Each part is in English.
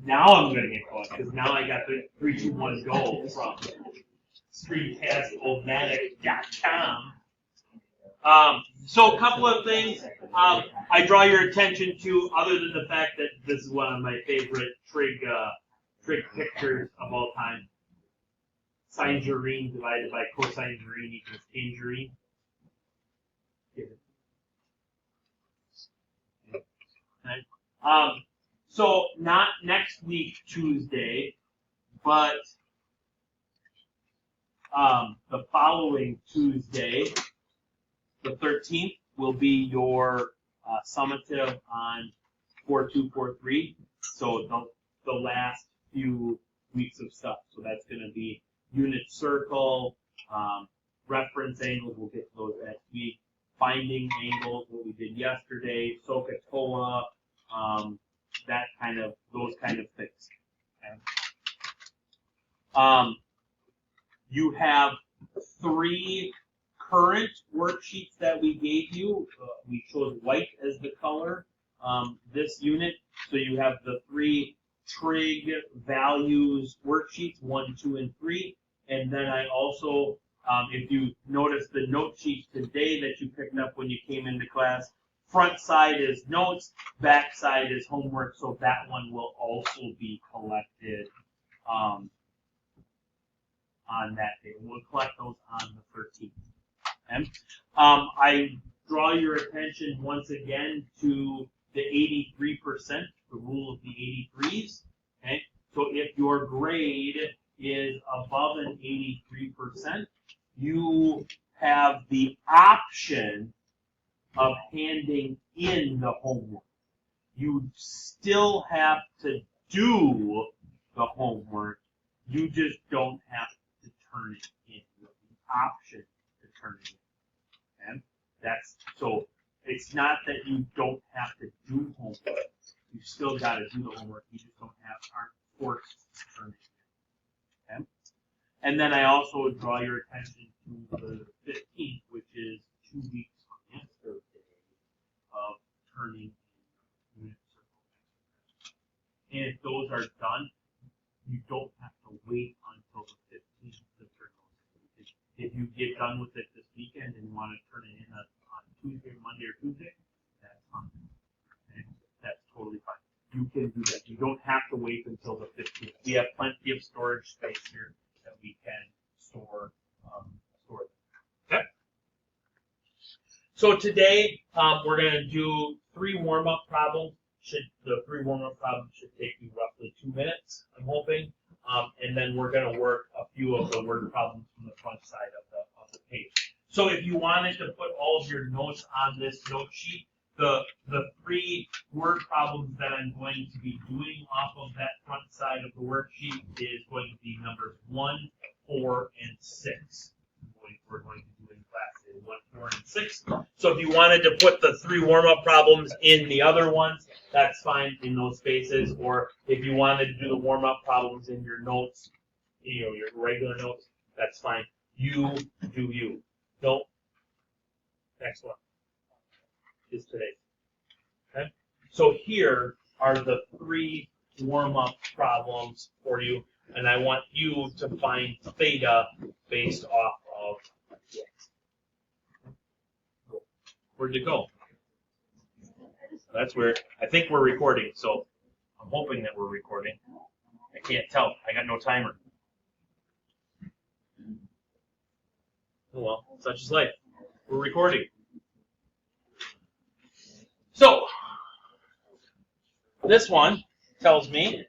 Now I'm going to get going because now I got the 3, 2, 1 go from screencastomatic.com. So a couple of things I draw your attention to, other than the fact that this is one of my favorite trig pictures of all time. Sine gerene divided by cosine gerene equals tangerine. Okay. So not next week, Tuesday, but the following Tuesday, the 13th, will be your summative on 4243. So the last few weeks of stuff. So that's going to be unit circle, reference angles. We'll get to those next week. Finding angles, what we did yesterday. SOHCAHTOA, those kind of things. Okay. You have 3 current worksheets that we gave you. We chose white as the color this unit. So you have the 3 trig values worksheets, 1, 2, and 3. And then I also, if you notice the note sheet today that you picked up when you came into class, front side is notes, back side is homework, so that one will also be collected on that day. We'll collect those on the 13th. Okay? I draw your attention once again to the 83%, the rule of the 83s. Okay? So if your grade is above an 83%, you have the option of handing in the homework. You still have to do the homework. You just don't have to turn it in. You have the option to turn it in. Okay? So it's not that you don't have to do homework. You still got to do the homework. You just aren't forced to turn it in. Okay? And then I also draw your attention to the 15th, which is 2 weeks from yesterday, of turning in unit circle exercises. And if those are done, you don't have to wait until the 15th to turn those in. If you get done with it this weekend and you want to turn it in on Tuesday, Monday, or Tuesday, that's fine. Okay? That's totally fine. You can do that. You don't have to wait until the 15th. We have plenty of storage space here that we can store them. Okay? So today we're going to do 3 warm-up problems. The 3 warm-up problems should take you roughly 2 minutes, I'm hoping. And then we're going to work a few of the word problems from the front side of the page. So if you wanted to put all of your notes on this note sheet, the 3 word problems that I'm going to be doing off of that front side of the worksheet is going to be numbers 1, 4, and 6. We're going to do in class is 1, 4, and 6. So if you wanted to put the 3 warm-up problems in the other ones, that's fine in those spaces. Or if you wanted to do the warm-up problems in your notes, your regular notes, that's fine. You do you. Nope. Next one is today. Okay? So here are the 3 warm-up problems for you, and I want you to find theta based off of x. Where'd it go? That's weird. I think we're recording, so I'm hoping that we're recording. I can't tell. I got no timer. Oh well, such is life. We're recording. So, this one tells me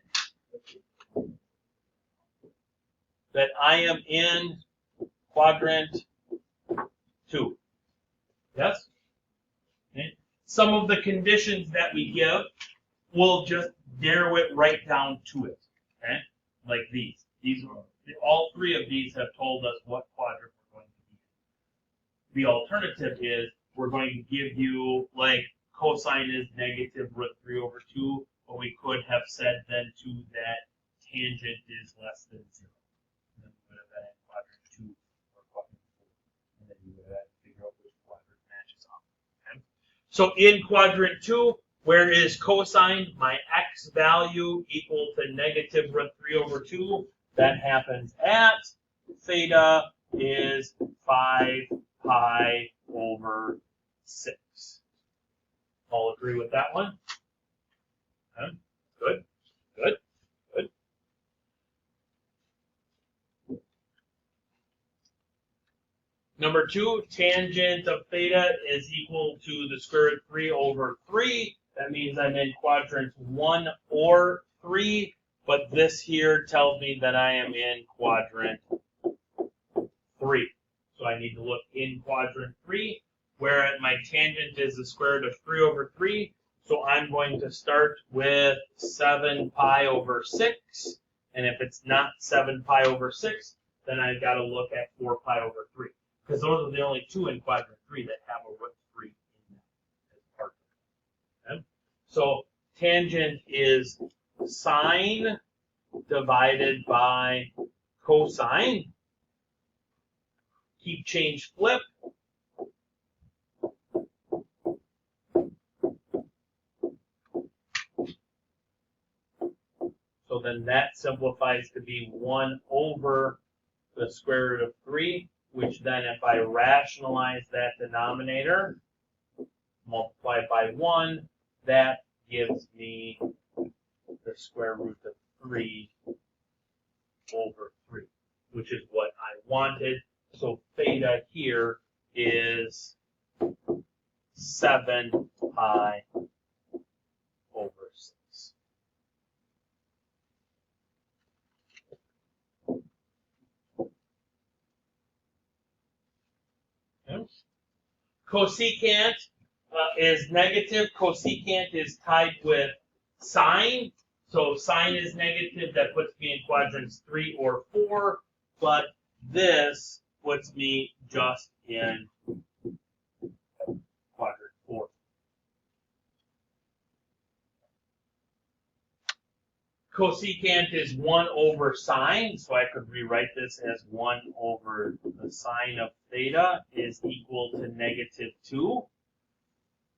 that I am in quadrant 2. Yes? Okay. Some of the conditions that we give, we'll just narrow it right down to it. Okay? Like these. All 3 of these have told us what quadrant we're going to be in. The alternative is we're going to give you, like, cosine is -√3/2, but we could have said then too that tangent is less than 0. And then we would have had quadrant 2 or quadrant 4. And then you would have had to figure out which quadrant matches up. Okay? So in quadrant 2, Where is cosine? My x value equal to negative root 3 over 2. That happens at theta is 5 pi over 6. All agree with that one? Okay. Good, good, good. Number 2, tangent of theta is equal to the square root of 3 over 3. That means I'm in quadrant 1 or 3, but this here tells me that I am in quadrant 3. So I need to look in quadrant 3, where my tangent is the square root of 3 over 3. So I'm going to start with 7 pi over 6. And if it's not 7 pi over 6, then I've got to look at 4 pi over 3. Because those are the only two in quadrant 3 that have a root 3 in them as part of it. Okay? So tangent is sine divided by cosine. Keep, change, flip. So then that simplifies to be 1 over the square root of 3, which then if I rationalize that denominator, multiply by 1, that gives me the square root of 3 over 3, which is what I wanted. So theta here is 7 pi over 6. Okay. Cosecant is negative. Cosecant is tied with sine. So sine is negative. That puts me in quadrants 3 or 4. But this puts me just in quadrant 4. Cosecant is 1 over sine, so I could rewrite this as 1 over the sine of theta is equal to negative 2.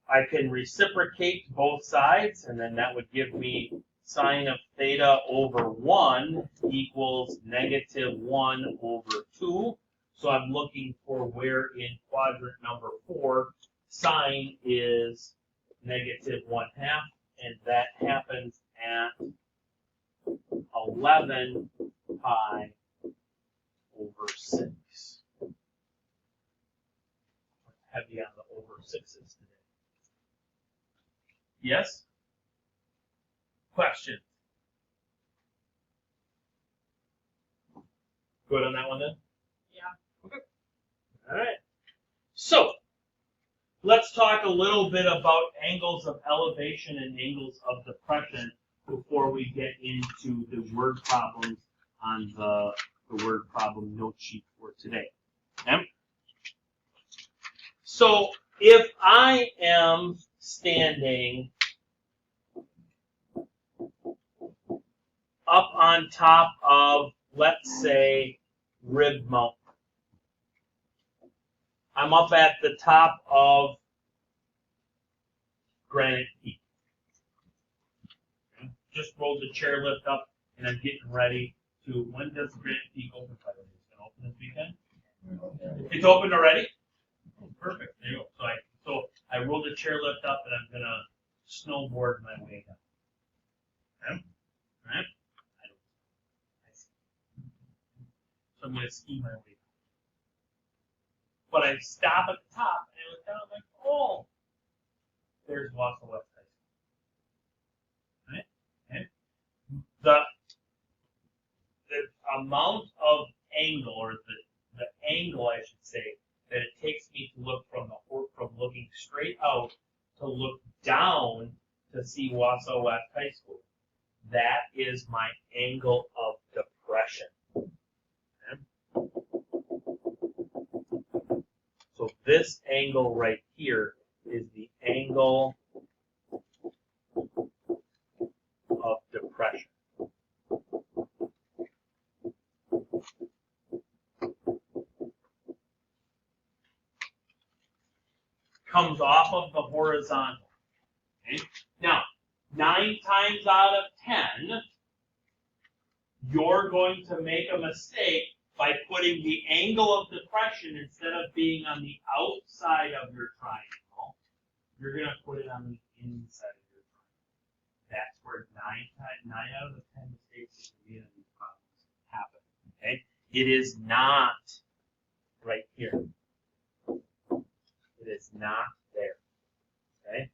I can reciprocate both sides, and then that would give me sine of theta over 1 equals negative 1 over 2. So I'm looking for where in quadrant number 4 sine is negative 1/2, and that happens at 11 pi over 6. Heavy on the over 6s today. Yes? Question? Good on that one then? Yeah. Okay. All right. So, let's talk a little bit about angles of elevation and angles of depression before we get into the word problems on the word problem note sheet for today. Okay? So if I am standing up on top of, let's say, Rib Mountain, I'm up at the top of Granite Peak. Just rolled the chairlift up, and I'm getting ready to. When does Granite Peak open? By the way, it's going to open this weekend. It's open already. Oh, perfect. There you go. So I rolled the chairlift up, and I'm going to snowboard my way down. Okay. All right. So I'm going to ski my way down. But I stop at the top, and I look down. I'm like, oh, there's Wausau West High School. Right? Okay. The amount of angle, or the angle, I should say, that it takes me to look from looking straight out to look down to see Wausau West High School, that is my angle of depression. Okay? So this angle right here is the angle of depression. Comes off of the horizontal. Okay? times out of 10, you're going to make a mistake by putting the angle of depression, instead of being on the outside of your triangle, you're going to put it on the inside of your triangle. That's where 9 out of the 10 mistakes that you made on these problems happen. Okay? It is not right here. It is not there. Okay?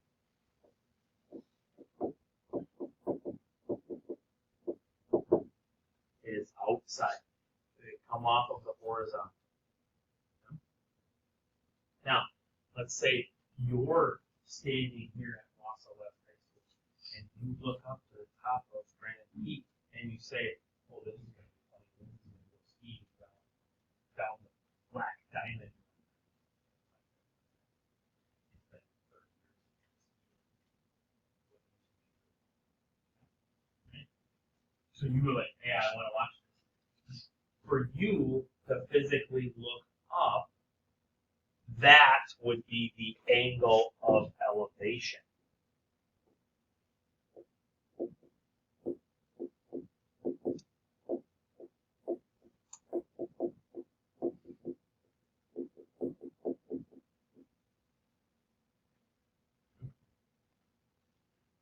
It is outside. They come off of the horizontal. Now, let's say you're standing here at Wausau West High School, and you look up to the top of Granite Peak, and you say, "Oh, this is going to be funny. This is going to go skiing down the Black Diamond." So you were like, "Hey, I want to watch this." For you to physically look up, that would be the angle of elevation.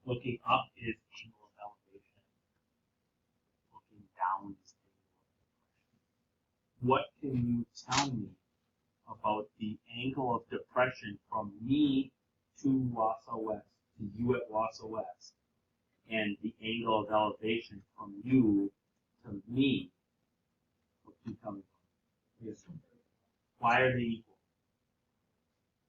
Looking up is angle of elevation. Looking down is angle of depression. What can you tell me about the angle of depression from me to Wausau West, to you at Wausau West, and the angle of elevation from you to me? What can you tell me? Yes. Why are they equal?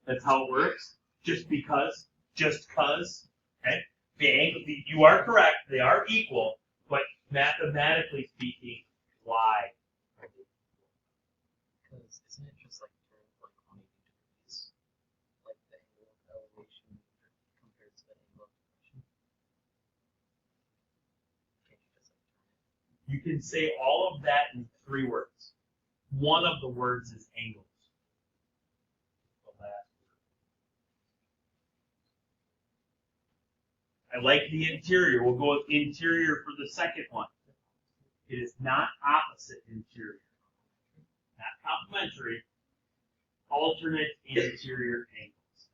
That's how it works? Just because? Okay? The angle, you are correct, they are equal, but mathematically speaking, why? Because isn't it just like turned like 180 degrees? Like the angle of elevation compared to the angle of depression? Can't you just like turn it? You can say all of that in 3 words. One of the words is angles. The last word. I like the interior. We'll go with interior for the second one. It is not opposite interior. Not complementary. Alternate interior angles.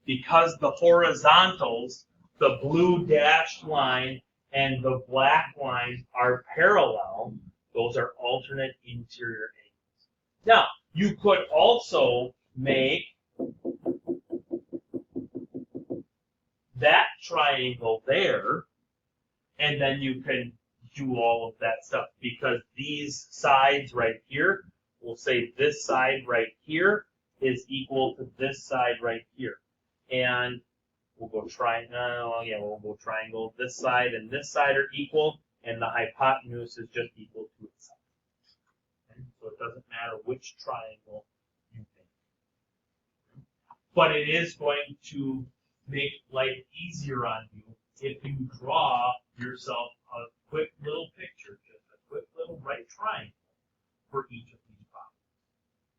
Because the horizontals, the blue dashed line and the black line are parallel, those are alternate interior angles. Now, you could also make that triangle there, and then you can do all of that stuff, because these sides right here, we'll say this side right here is equal to this side right here. And we'll go we'll go triangle. This side and this side are equal, and the hypotenuse is just equal to itself. Okay? So it doesn't matter which triangle you think. But it is going to make life easier on you if you draw yourself a quick little picture, just a quick little right triangle for each of these problems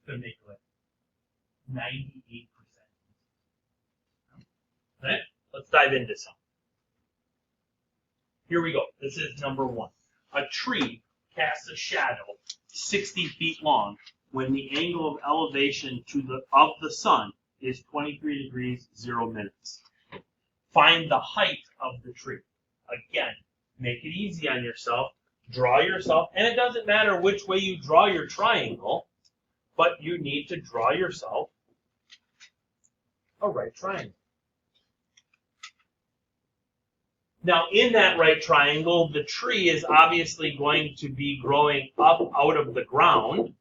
to make life 98%. Okay, let's dive into some. Here we go. This is number 1. A tree casts a shadow 60 feet long when the angle of elevation of the sun is 23 degrees 0 minutes. Find the height of the tree. Again, make it easy on yourself. Draw yourself, and it doesn't matter which way you draw your triangle, but you need to draw yourself a right triangle. Now, in that right triangle, the tree is obviously going to be growing up out of the ground.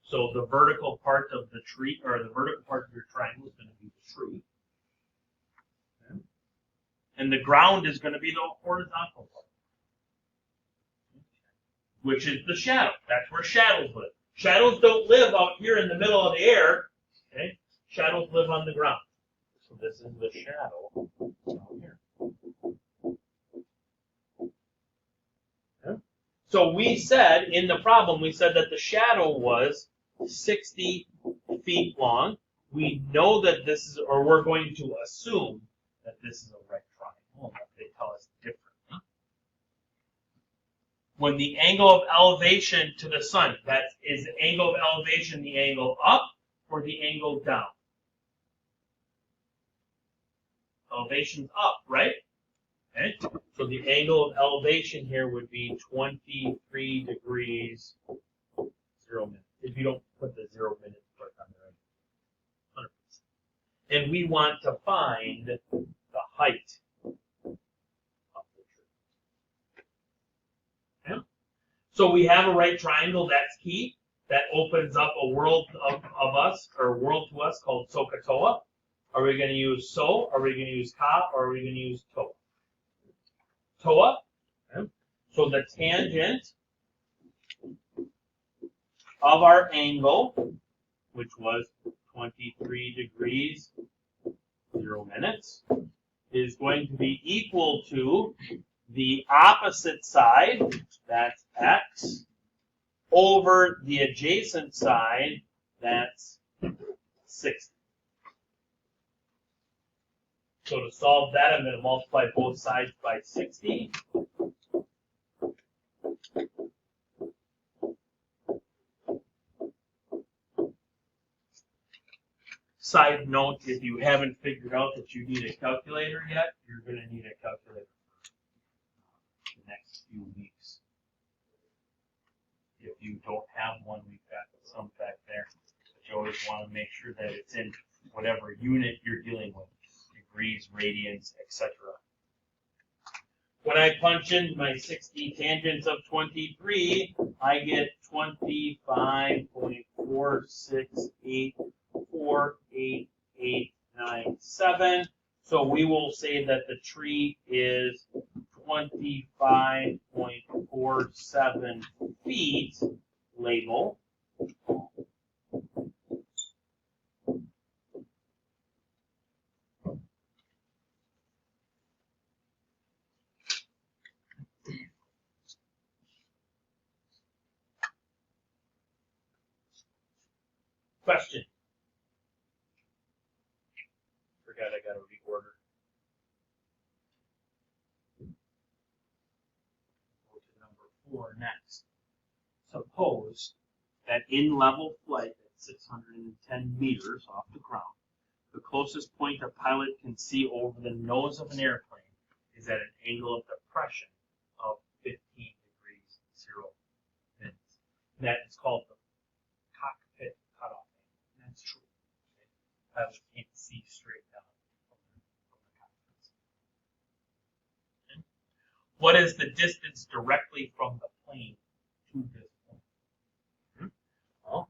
So the vertical part of the tree, or the vertical part of your triangle, is going to be the tree. Okay. And the ground is going to be the horizontal part, which is the shadow. That's where shadows live. Shadows don't live out here in the middle of the air. Okay? Shadows live on the ground. So this is the shadow down here. Okay? So we said, in the problem, we said that the shadow was 60 feet long. We know that this is, or we're going to assume that this is a right triangle. That the when the angle of elevation to the sun, that is the angle of elevation, the angle up or the angle down? Elevation's up, right? Okay. So the angle of elevation here would be 23 degrees, 0 minutes. If you don't put the 0 minute part on there, 100%. And we want to find the height of the tree. Okay. So we have a right triangle, that's key. That opens up a world of us, or world to us called SOHCAHTOA. Are we going to use SO, are we going to use KA, or are we going to use TOA? TOA. Okay. So the tangent of our angle, which was 23 degrees, 0 minutes, is going to be equal to the opposite side, that's x, over the adjacent side, that's 60. So to solve that, I'm going to multiply both sides by 60. Side note, if you haven't figured out that you need a calculator yet, you're going to need a calculator for the next few weeks. If you don't have one, we've got some back there. But you always want to make sure that it's in whatever unit you're dealing with. Degrees, radians, etc. When I punch in my 60 tangents of 23, I get 25.4684887. So we will say that the tree is 25.47 feet, label. Question. Forgot I got to reorder. Go to number 4 next. Suppose that in level flight at 610 meters off the ground, the closest point a pilot can see over the nose of an airplane is at an angle of depression of 15 degrees 0 minutes. That is called the cockpit cutoff angle. That's true. Pilots can't see straight down from the cockpits. Okay. What is the distance directly from the plane to this point? Well,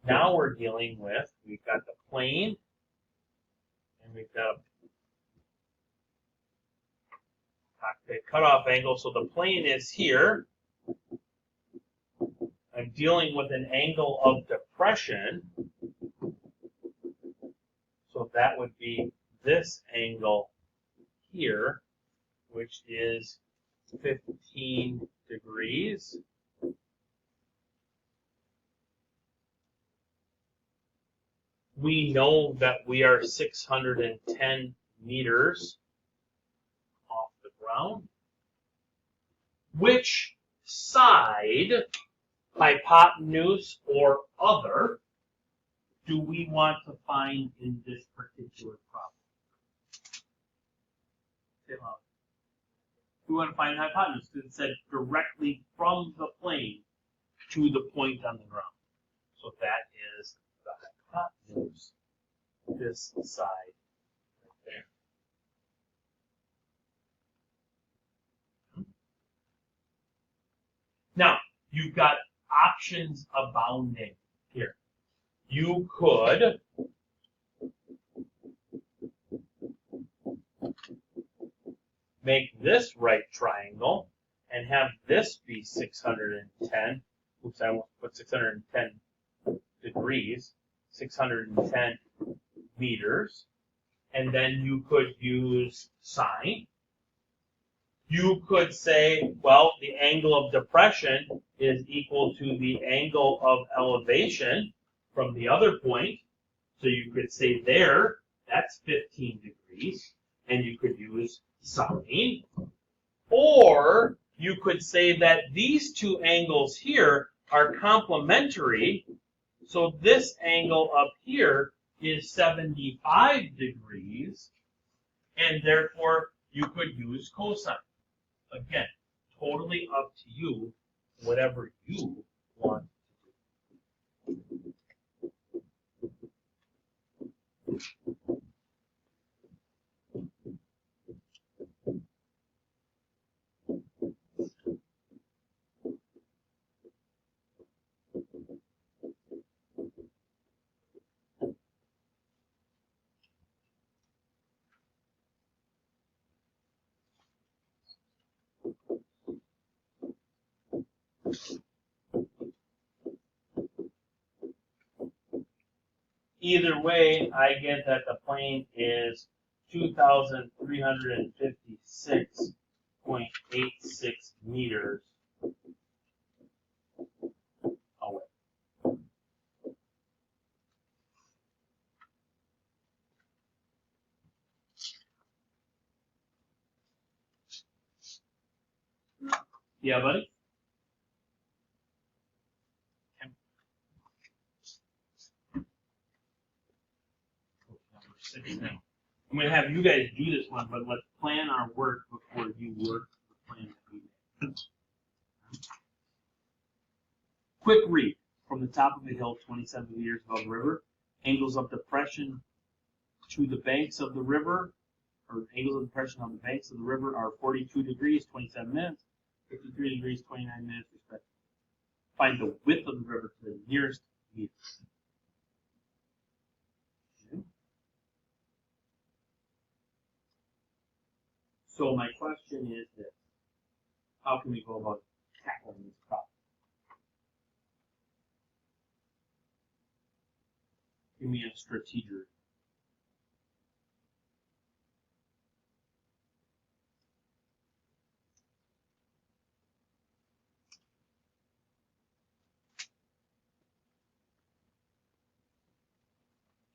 now we're dealing with, we've got the plane, and we've got cockpit cutoff angle. So the plane is here. I'm dealing with an angle of depression. So that would be this angle here, which is 15 degrees. We know that we are 610 meters off the ground. Which side, hypotenuse or other, do we want to find in this particular problem? We want to find hypotenuse because it said directly from the plane to the point on the ground. So that is the hypotenuse, this side right there. Now, you've got options abounding here. You could make this right triangle and have this be 610. Oops, I won't put 610 degrees, 610 meters. And then you could use sine. You could say, well, the angle of depression is equal to the angle of elevation from the other point. So you could say there, that's 15 degrees. And you could use sine. Or you could say that these two angles here are complementary. So this angle up here is 75 degrees, and therefore you could use cosine. Again, totally up to you, whatever you want to do. Either way, I get that the plane is 2,356.86 meters away. Yeah, buddy? Number 6 now. I'm going to have you guys do this one, but let's plan our work before you work the plan that we made. Quick read. From the top of the hill, 27 meters above the river, angles of depression to the banks of the river, or angles of depression on the banks of the river are 42 degrees, 27 minutes, 53 degrees, 29 minutes, respectively. Find the width of the river to the nearest meter. So my question is this: how can we go about tackling this problem? Give me a strategy.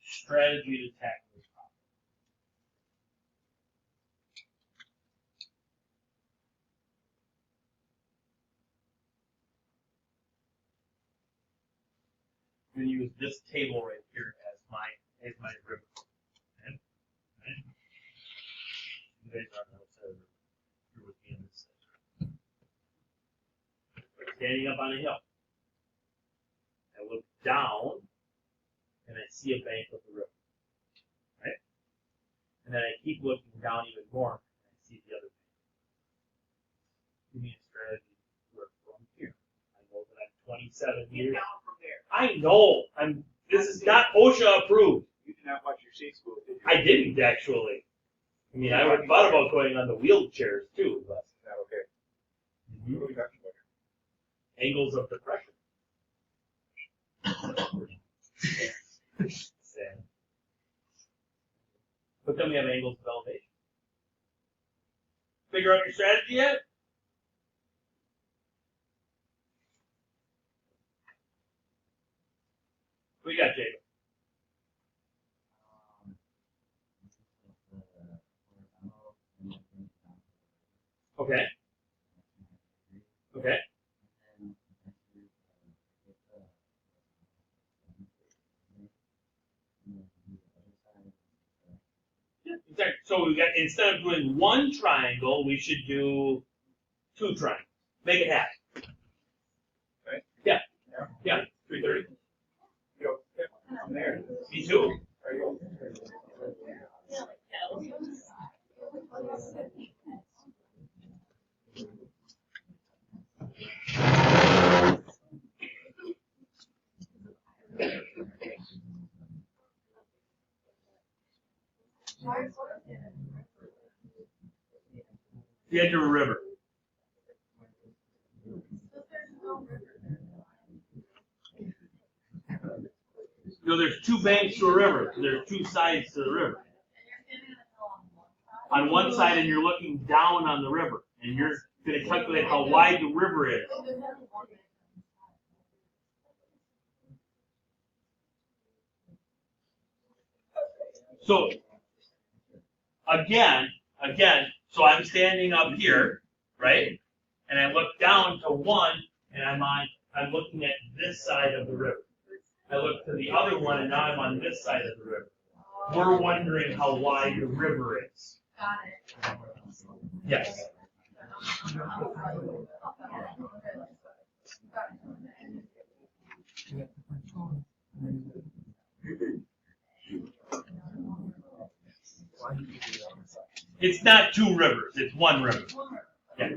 Strategy to tackle this problem. I'm going to use this table right here as my river. Okay? Right? You guys are on the other side of the river. You're with me on this side. Standing up on a hill. I look down and I see a bank of the river. Right? And then I keep looking down even more and I see the other bank. Give me a strategy to work from here. I know that I'm 27 meters. Down from there. I know. This is not OSHA approved. You did not watch your safe school, did you? I didn't actually. I mean, I would have thought about going on the wheelchairs too, but Is that okay? What are we talking about angles of depression. Sad. But then we have angles of elevation. Figure out your strategy yet? What you got, Jacob? Okay. Okay. Yeah, exactly. So we got, instead of doing one triangle, we should do 2 triangles. Make it half. Right? Yeah. Yeah. Yeah. 330. You know, from there. Me too. Are you okay? The edge of a river. No, there's 2 banks to a river. So there's 2 sides to the river. On one side, and you're looking down on the river, and you're going to calculate how wide the river is. So again, so I'm standing up here, right? and I look down to 1, and I'm looking at this side of the river. I look to the other one, and now I'm on this side of the river. We're wondering how wide the river is. Got it. Yes. It's not 2 rivers, it's 1 river. Yeah.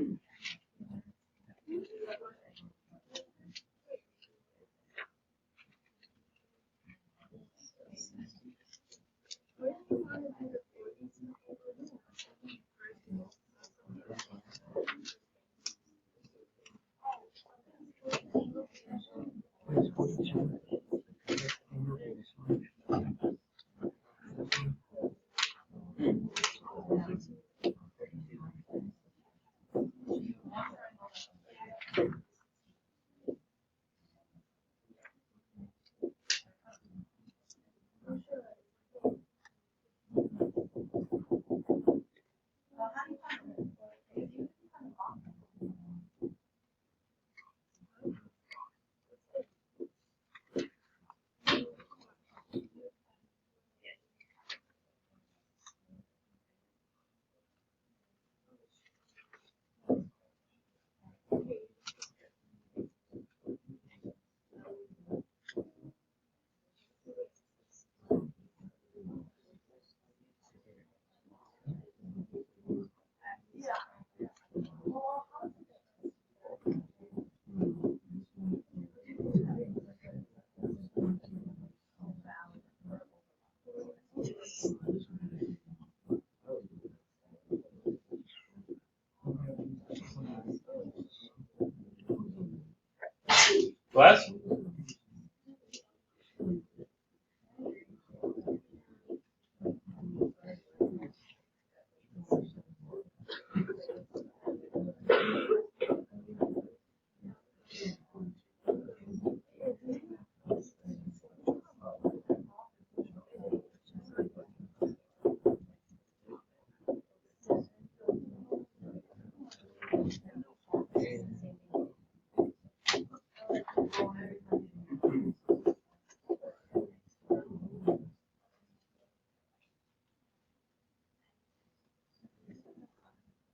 Class?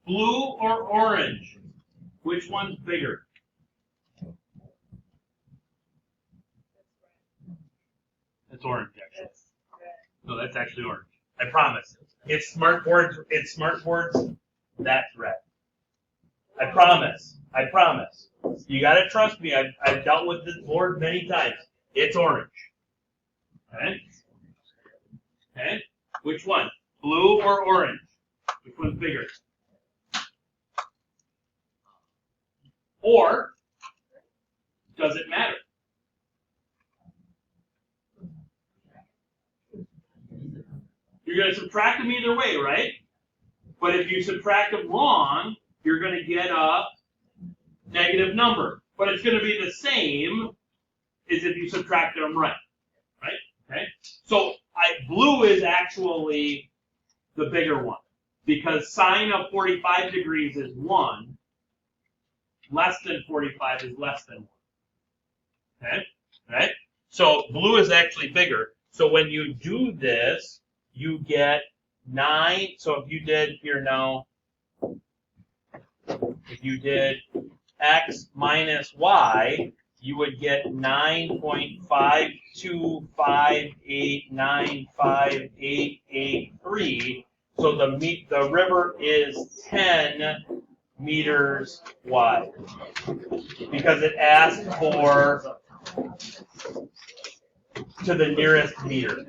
Blue or orange? Which one's bigger? That's orange, actually. No, that's actually orange. I promise. It's smartboards. It's smartboards. That's red. I promise. I promise. You gotta trust me. I've dealt with this board many times. It's orange. Okay? Okay? Which one? Blue or orange? Which one's bigger? Or does it matter? You're going to subtract them either way, right? But if you subtract them wrong, you're going to get a negative number. But it's going to be the same as if you subtract them right. Right? Okay? So blue is actually the bigger one. Because sine of 45 degrees is 1. Less than 45 is less than 1. Okay? Right? So blue is actually bigger. So when you do this, you get 9. So if you did here now, if you did x minus y, you would get 9.525895883. So the river is 10 meters wide because it asked for to the nearest meter.